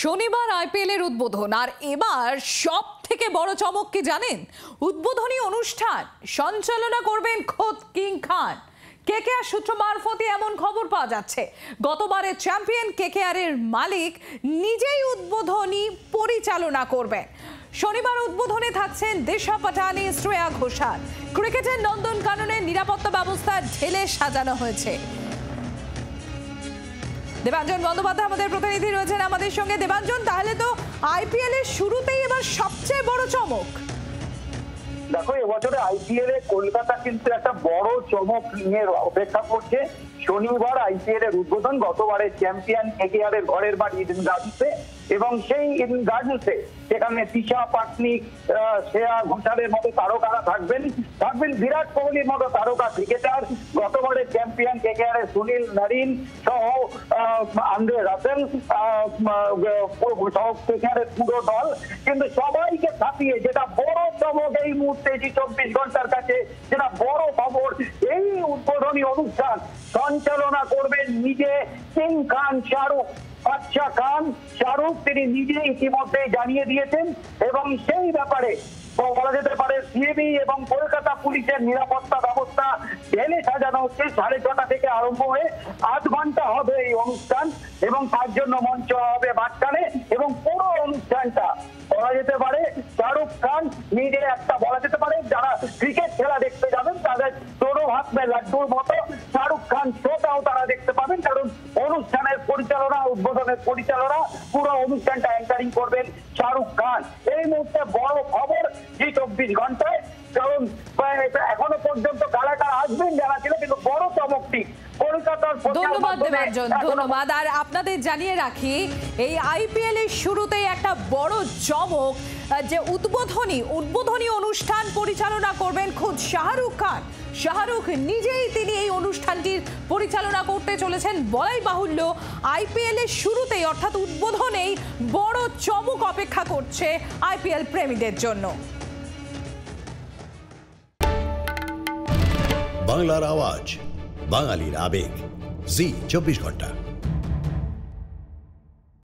শনিবার আইপিএল এর উদ্বোধন, আর এবার সব থেকে বড় চমক কি জানেন? উদ্বোধনী অনুষ্ঠান সঞ্চালনা করবেন খোদ কিং খান। কেকেআর সূত্র মারফতে এমন খবর পাওয়া যাচ্ছে, গতবারের চ্যাম্পিয়ন কেকেআর এর মালিক নিজেই উদ্বোধনী পরিচালনা করবেন। শনিবার উদ্বোধনে থাকছেন দিশা পাটানি, শ্রেয়া ঘোষাল। ক্রিকেটের নন্দনকাননের নিরাপত্তা ব্যবস্থা ঢেলে সাজানো হয়েছে। দেবাঞ্জন বন্দ্যোপাধ্যায় আমাদের প্রতিনিধি রয়েছেন আমাদের সঙ্গে। দেবাঞ্জন, তাহলে তো আইপিএল এর শুরুতেই এবার সবচেয়ে বড় চমক। দেখো, এবছরে আইপিএল এ কলকাতা কিন্তু একটা বড় চমক নিয়ে অপেক্ষা করছে। শনিবার আইপিএল এর উদ্বোধন, গতবারের চ্যাম্পিয়ন কেকেআর এর ঘরের বাড়ি ইডেন গার্ডেন্সে, এবং সেই ইডেন গার্ডেন্সে সেখানে দিশা পাটনি, শ্রেয়া ঘোষালের মতো তারকারা থাকবেন বিরাট কোহলির মতো তারকা ক্রিকেটার, গতবারের চ্যাম্পিয়ন কেকেআর এর সুনীল নারিন সহ আন্দ্রে রাসেল সহ কেকেআর এর পুরো দল। কিন্তু সবাইকে ছাপিয়ে যেটা বড় চমক এই মুহূর্তে, 24 ঘন্টার কাছে যেটা বড় খবর, এই উদ্বোধনী অনুষ্ঠান সঞ্চালনা করবেন নিজে কিং খান শাহরুখ। বাদশা খান শাহরুখ তিনি নিজে ইতিমধ্যে জানিয়ে দিয়েছেন, এবং সেই ব্যাপারে বলা যেতে পারে সিএবি এবং কলকাতা পুলিশের নিরাপত্তা ব্যবস্থা ঢেলে সাজানো হচ্ছে। 6:30 থেকে আরম্ভ হয়ে 8 ঘন্টা হবে এই অনুষ্ঠান, এবং তার জন্য মঞ্চ হবে মাঝখানে, এবং পুরো অনুষ্ঠানটা বলা যেতে পারে শাহরুখ খান নিজে একটা, বলা যেতে পারে যারা ক্রিকেট খেলা দেখতে যাবেন তাদের তোড়ো হাত মে লাড্ডুর মতো শাহরুখ খান শোটাও তারা দেখতে পাবেন, কারণ অনুষ্ঠানের পরিচালনা, উদ্বোধনের পরিচালনা, পুরো অনুষ্ঠানটা অ্যাঙ্কারিং করবেন শাহরুখ খান। এই মুহূর্তে বড় খবর 24 ঘন্টায়, কারণ এখনো পর্যন্ত কারা আসবেন জানা ছিল, কিন্তু বড় চমকটি কলকাতার। ধন্যবাদ দেবাঞ্জন, ধন্যবাদ। আর আপনাদের জানিয়ে রাখি, এই আইপিএল এর শুরুতেই একটা বড় চমক, যে উদ্বোধনী অনুষ্ঠান পরিচালনা করবেন খোদ শাহরুখ খান। শাহরুখ নিজেই তিনি এই অনুষ্ঠানটির পরিচালনা করতে চলেছেন। বলাই বাহুল্য, আইপিএল এর শুরুতেই অর্থাৎ উদ্বোধনেই বড় চমক অপেক্ষা করছে আইপিএল প্রেমীদের জন্য। বাংলার আওয়াজ, বাঙালির আবেগ, জি 24 ঘন্টা।